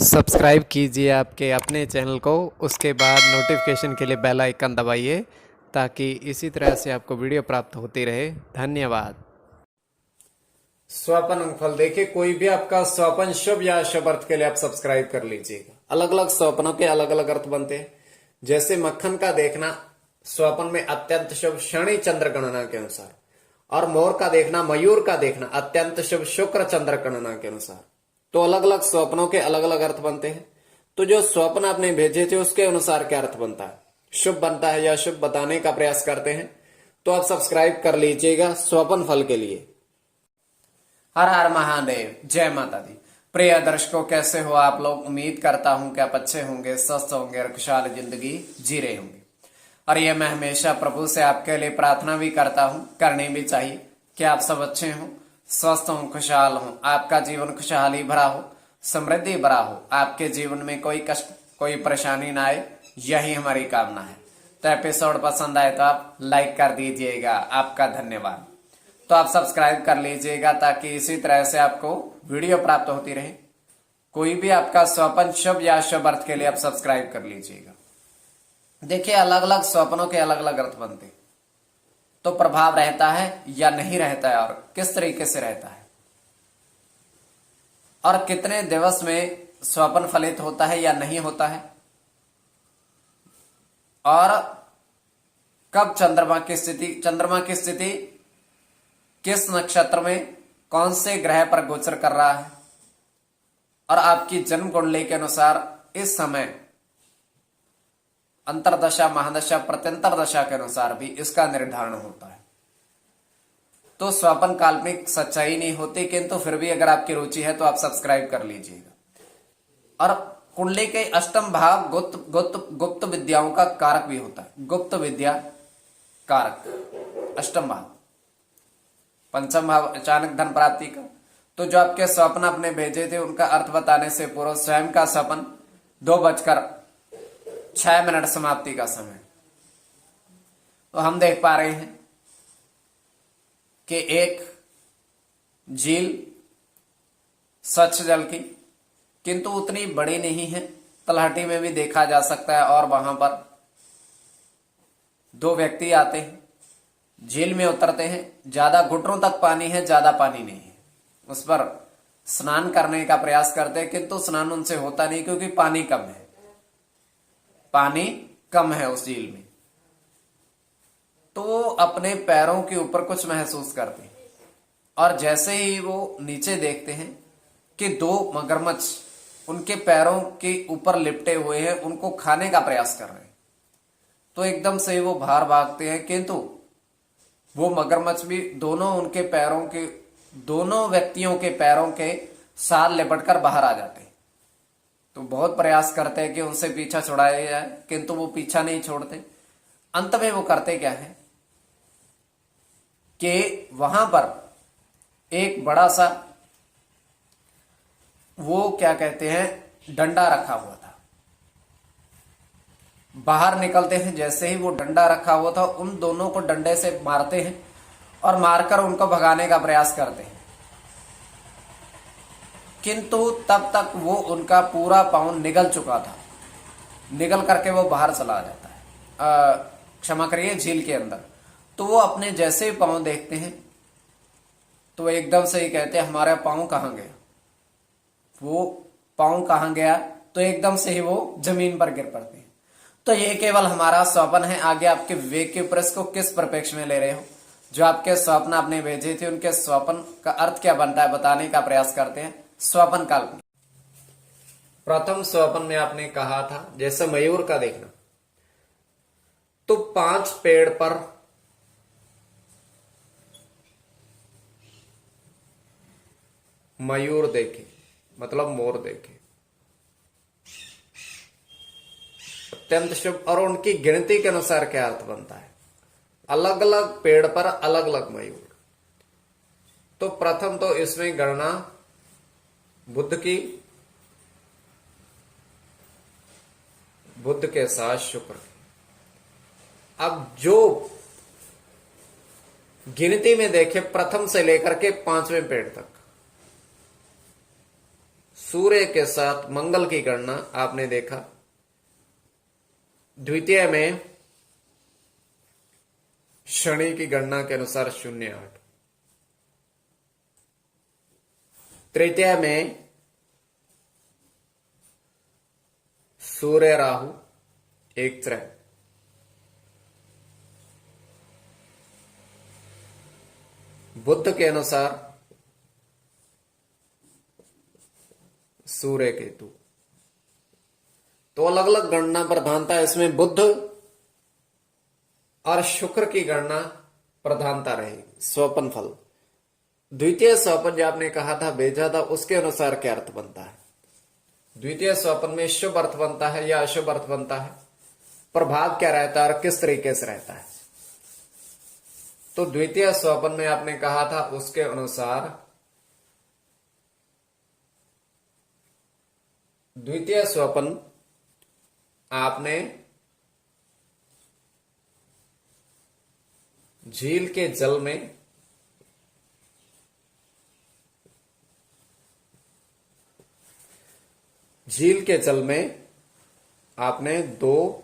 Subscribe कीजिए आपके अपने चैनल को, उसके बाद नोटिफिकेशन के लिए बेल आइकन दबाइए ताकि इसी तरह से आपको वीडियो प्राप्त होती रहे। धन्यवाद। स्वपन अंगफल देखिए, कोई भी आपका स्वपन शुभ या अशुभ अर्थ के लिए आप सब्सक्राइब कर लीजिएगा। अलग अलग स्वप्नों के अलग अलग अर्थ बनते हैं। जैसे मक्खन का देखना स्वपन में अत्यंत शुभ शनि चंद्र गणना के अनुसार, और मोर का देखना, मयूर का देखना अत्यंत शुभ शुक्र चंद्र गणना के अनुसार। तो अलग अलग स्वप्नों के अलग अलग अर्थ बनते हैं। तो जो स्वप्न आपने भेजे थे उसके अनुसार क्या अर्थ बनता है, शुभ बनता है या अशुभ, बताने का प्रयास करते हैं। तो आप सब्सक्राइब कर लीजिएगा स्वपन फल के लिए। हर हर महादेव, जय माता दी। प्रिय दर्शकों, कैसे हो आप लोग? उम्मीद करता हूं कि आप अच्छे होंगे, स्वस्थ होंगे और खुशहाल जिंदगी जी रहे होंगे। और ये मैं हमेशा प्रभु से आपके लिए प्रार्थना भी करता हूं, करनी भी चाहिए कि आप सब अच्छे हों, स्वस्थ हों, खुशहाल हों, आपका जीवन खुशहाली भरा हो, समृद्धि भरा हो, आपके जीवन में कोई कष्ट, कोई परेशानी ना आए, यही हमारी कामना है। तो एपिसोड पसंद आए तो आप लाइक कर दीजिएगा, आपका धन्यवाद। तो आप सब्सक्राइब कर लीजिएगा ताकि इसी तरह से आपको वीडियो प्राप्त होती रहे। कोई भी आपका स्वप्न शुभ या अशुभ अर्थ के लिए आप सब्सक्राइब कर लीजिएगा। देखिए, अलग अलग स्वप्नों के अलग अलग अर्थ बनते, तो प्रभाव रहता है या नहीं रहता है, और किस तरीके से रहता है, और कितने दिवस में स्वप्न फलित होता है या नहीं होता है, और कब चंद्रमा की स्थिति किस नक्षत्र में कौन से ग्रह पर गोचर कर रहा है, और आपकी जन्म कुंडली के अनुसार इस समय अंतरदशा, महादशा, प्रत्यंतर दशा के अनुसार भी इसका निर्धारण होता है। तो स्वप्न काल्पनिक सच्चाई नहीं होती, किंतु फिर भी अगर आपकी रुचि है तो आप सब्सक्राइब कर लीजिएगा। और कुंडली के अष्टम भाव गुप्त विद्याओं का कारक भी होता है। गुप्त विद्या कारक अष्टम भाव, पंचम भाव अचानक धन प्राप्ति का। तो जो आपके स्वप्न अपने भेजे थे उनका अर्थ बताने से पूर्व स्वयं का स्वप्न 2:06 समाप्ति का समय। तो हम देख पा रहे हैं कि एक झील स्वच्छ जल की, किंतु उतनी बड़ी नहीं है, तलहटी में भी देखा जा सकता है। और वहां पर दो व्यक्ति आते हैं, झील में उतरते हैं। ज्यादा घुटनों तक पानी है, ज्यादा पानी नहीं है। उस पर स्नान करने का प्रयास करते हैं, किंतु स्नान उनसे होता नहीं क्योंकि पानी कम है। पानी कम है उस झील में। तो वो अपने पैरों के ऊपर कुछ महसूस करते हैं, और जैसे ही वो नीचे देखते हैं कि दो मगरमच्छ उनके पैरों के ऊपर लिपटे हुए हैं, उनको खाने का प्रयास कर रहे हैं। तो एकदम से वो बाहर भागते हैं, किंतु वो मगरमच्छ भी दोनों व्यक्तियों के पैरों के साथ लिपटकर बाहर आ जाते हैं। तो बहुत प्रयास करते हैं कि उनसे पीछा छुड़ाया जाए, किंतु वो पीछा नहीं छोड़ते। अंत में वो करते क्या है कि वहां पर एक बड़ा सा, वो क्या कहते हैं, डंडा रखा हुआ था। बाहर निकलते हैं, जैसे ही वो डंडा रखा हुआ था उन दोनों को डंडे से मारते हैं और मारकर उनको भगाने का प्रयास करते हैं। किंतु तब तक वो उनका पूरा पाँव निगल चुका था, निगल करके वो बाहर चला जाता है, क्षमा करिए, झील के अंदर। तो वो अपने जैसे ही पाँव देखते हैं तो एकदम से ही कहते हैं, हमारा पाँव कहाँ गया? वो पाँव कहाँ गया? तो एकदम से ही वो जमीन पर गिर पड़ते हैं। तो ये केवल हमारा स्वप्न है। आगे आपके विवेक के ऊपर इसको किस परिप्रेक्ष्य में ले रहे हो। जो आपके स्वप्न आपने भेजे थे उनके स्वप्न का अर्थ क्या बनता है, बताने का प्रयास करते हैं। स्वप्न काल्पनिक। प्रथम स्वप्न में आपने कहा था जैसे मयूर का देखना, तो 5 पेड़ पर मयूर देखे, मतलब मोर देखे, अत्यंत शुभ। और उनकी गिनती के अनुसार क्या अर्थ बनता है, अलग अलग पेड़ पर अलग अलग मयूर। तो प्रथम तो इसमें गणना बुध की, बुध के साथ शुक्र की। अब जो गिनती में देखे प्रथम से लेकर के 5वें पेड़ तक सूर्य के साथ मंगल की गणना आपने देखा। द्वितीय में शनि की गणना के अनुसार 0.8। तृतीय में सूर्य राहु 1.3। बुध के अनुसार सूर्य केतु। तो अलग अलग गणना प्रधानता है, इसमें बुध और शुक्र की गणना प्रधानता रहेगी। स्वपन फल द्वितीय स्वपन जो आपने कहा था भेजा था, उसके अनुसार क्या अर्थ बनता है? द्वितीय स्वपन में शुभ अर्थ बनता है या अशुभ अर्थ बनता है, प्रभाव क्या रहता है और किस तरीके से रहता है? तो द्वितीय स्वपन में आपने कहा था उसके अनुसार द्वितीय स्वपन आपने झील के जल में आपने 2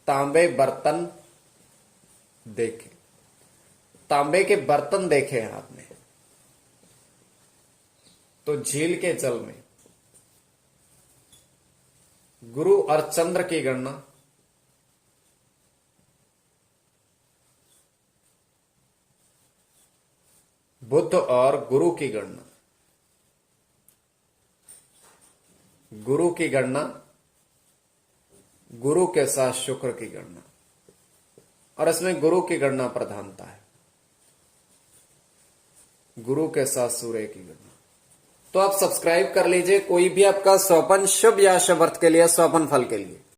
तांबे बर्तन देखे, तांबे के बर्तन देखे हैं आपने। तो झील के जल में गुरु और चंद्र की गणना, बुध और गुरु की गणना, गुरु के साथ शुक्र की गणना, और इसमें गुरु की गणना प्रधानता है, गुरु के साथ सूर्य की गणना। तो आप सब्सक्राइब कर लीजिए, कोई भी आपका स्वपन शुभ या अशुभ अर्थ के लिए, स्वपन फल के लिए।